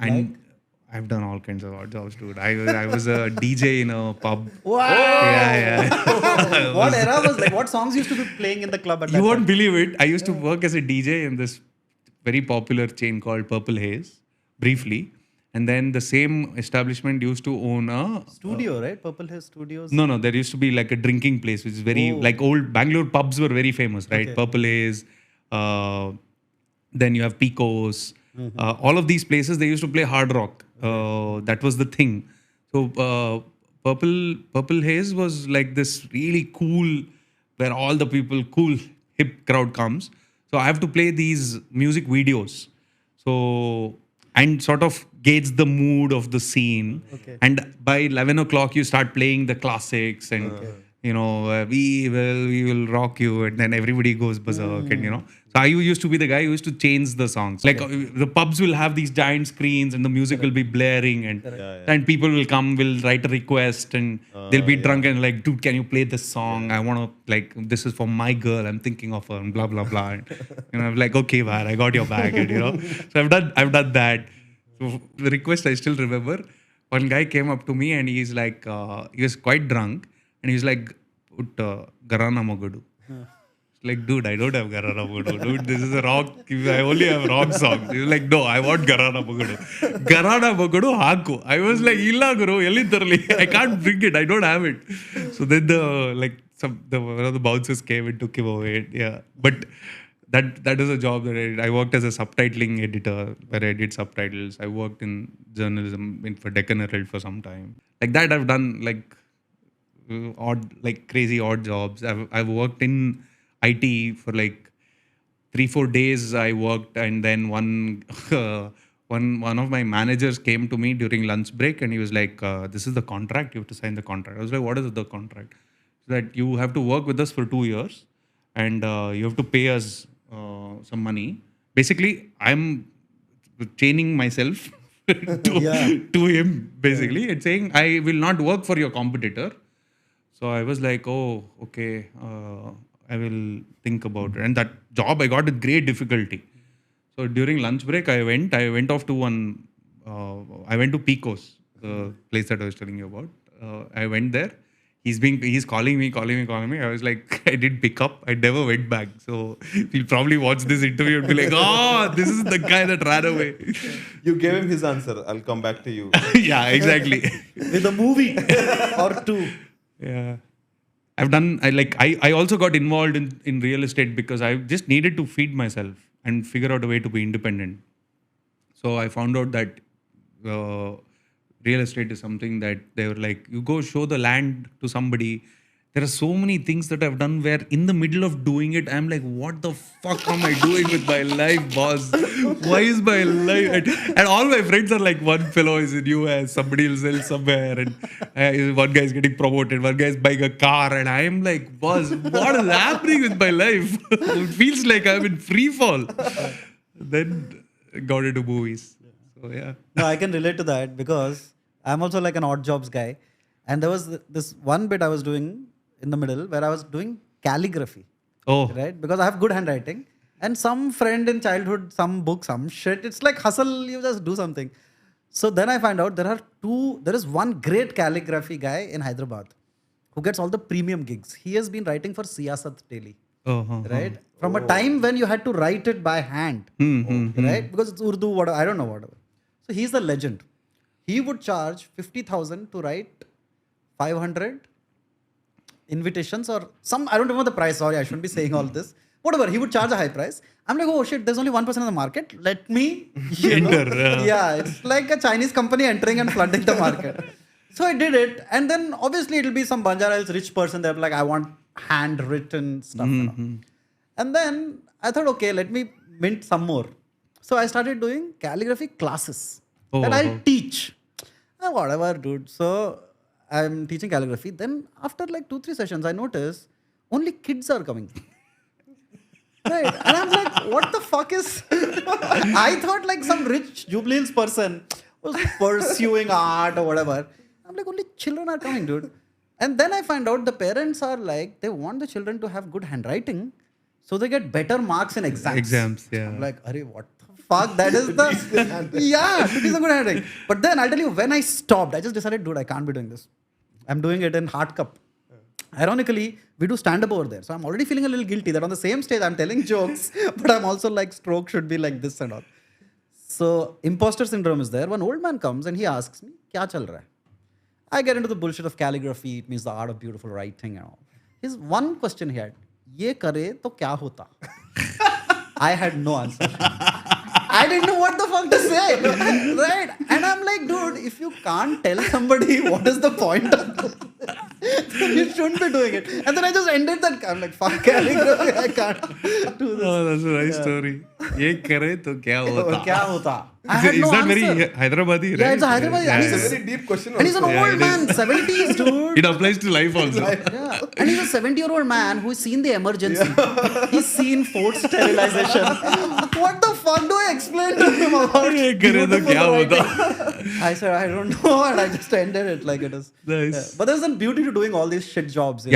And I've done all kinds of odd jobs, dude. I was a DJ in a pub. Wow! Yeah. What era was like? What songs used to be playing in the club at that You time? won't believe it. I used to work as a DJ in this very popular chain called Purple Haze, briefly. And then the same establishment used to own a Studio, right? Purple Haze Studios. No, there used to be like a drinking place, which is very like old Bangalore pubs were very famous, right? Okay. Purple Haze, then you have Picos. All of these places they used to play hard rock. That was the thing. So Purple Haze was like this really cool, where all the people, cool hip crowd comes. So I have to play these music videos. So and sort of gauge the mood of the scene. Okay. And by 11 o'clock, you start playing the classics and, we will rock you. And then everybody goes berserk and. So I used to be the guy who used to change the songs. Like the pubs will have these giant screens and the music will be blaring and people will come, will write a request and they'll be drunk and like, dude, can you play this song? I want to like, this is for my girl. I'm thinking of her and blah, blah, blah. And, I'm like, okay, man, I got your back. And, so I've done that. So the request I still remember. One guy came up to me and he's like, he was quite drunk and he's like, Garana Mogudu. Like, dude, I don't have Garana Mogudu. Dude, this is a rock. I only have rock songs. He was like, no, I want Garana Mogudu. Garana Mogudu, Haku. I was like, Illa Guru, Elitharli. I can't bring it. I don't have it. So then one of the bouncers came and took him away. Yeah. But that is a job that I did. I worked as a subtitling editor where I did subtitles. I worked in journalism for Deccan Herald for some time. Like that, I've done like crazy odd jobs. I've worked in IT for like 3-4 days. I worked, and then one of my managers came to me during lunch break, and he was like, "This is the contract. You have to sign the contract." I was like, "What is the contract?" So that you have to work with us for 2 years, and you have to pay us some money. Basically, I'm chaining myself to him, basically, and saying I will not work for your competitor. So I was like, "Oh, okay." I will think about it. And that job I got with great difficulty. So during lunch break, I went off to I went to Picos, the place that I was telling you about. I went there. He's calling me. I was like, I didn't pick up. I never went back. So he'll probably watch this interview and be like, oh, this is the guy that ran away. You gave him his answer. I'll come back to you. Yeah, exactly. With a movie or two. Yeah. I also got involved in real estate because I just needed to feed myself and figure out a way to be independent. So I found out that real estate is something that they were like, you go show the land to somebody. There are so many things that I've done where in the middle of doing it, I'm like, what the fuck am I doing with my life, boss? Why is my life? And all my friends are like, one fellow is in US, somebody else is somewhere, and one guy is getting promoted, one guy is buying a car, and I am like, boss, what is happening with my life? It feels like I'm in free fall. Then got into movies. So yeah. No, I can relate to that because I'm also like an odd jobs guy. And there was this one bit I was doing in the middle where I was doing calligraphy. Oh. Right? Because I have good handwriting. And some friend in childhood, some book, some shit. It's like hustle, you just do something. So then I find out there is one great calligraphy guy in Hyderabad who gets all the premium gigs. He has been writing for Siyasat daily. Right? From a time when you had to write it by hand. Right? Because it's Urdu, whatever, I don't know, whatever. So he's the legend. He would charge 50,000 to write 500 invitations or some, I don't remember the price. Sorry, I shouldn't be saying all this. Whatever, he would charge a high price. I'm like, oh shit, there's only 1% of the market. Let me enter. Yeah, it's like a Chinese company entering and flooding the market. So I did it. And then obviously it'll be some Banjara rich person. They're like, I want handwritten stuff. And then I thought, okay, let me mint some more. So I started doing calligraphy classes that I'll teach. Whatever, dude. So I'm teaching calligraphy. Then after like 2-3 sessions, I noticed only kids are coming. Right. And I'm like, what the fuck is... I thought like some rich Jubilee Hills person was pursuing art or whatever. I'm like, only children are coming, dude. And then I find out the parents are like, they want the children to have good handwriting so they get better marks in exams. Yeah. I'm like, Arey, what the fuck? That is the yeah, it is a good handwriting. But then I'll tell you, when I stopped, I just decided, dude, I can't be doing this. I'm doing it in hard cup. Ironically, we do stand up over there, so I'm already feeling a little guilty that on the same stage I'm telling jokes, but I'm also like stroke should be like this and all. So imposter syndrome is there. One old man comes and he asks me, "Kya chal raha hai?" I get into the bullshit of calligraphy. It means the art of beautiful writing and all. His one question he had, "Ye kare to kya hota?" I had no answer. I didn't know what the fuck to say. Right? And I'm like, dude, if you can't tell somebody what is the point of this, you shouldn't be doing it. And then I just ended that. I'm like, fuck calligraphy, I can't do this. Oh, that's a nice story. Ye kare to kya hota? Kya hota? I had Is no that answer. very Hyderabadi, right? Yeah, it's a Hyderabadi. Yeah, And It's he's a a very deep question. and he's an also. old it man, is. 70s, dude. It applies to life also. Yeah. And he's a 70-year-old man who's seen the emergency. He's seen forced sterilization. What the fuck do I explain to him about Ye kare to beautiful kya hota? writing? I said, I don't know. And I just ended it like it is. Nice. Yeah. But there's a beauty to doing all these shit jobs.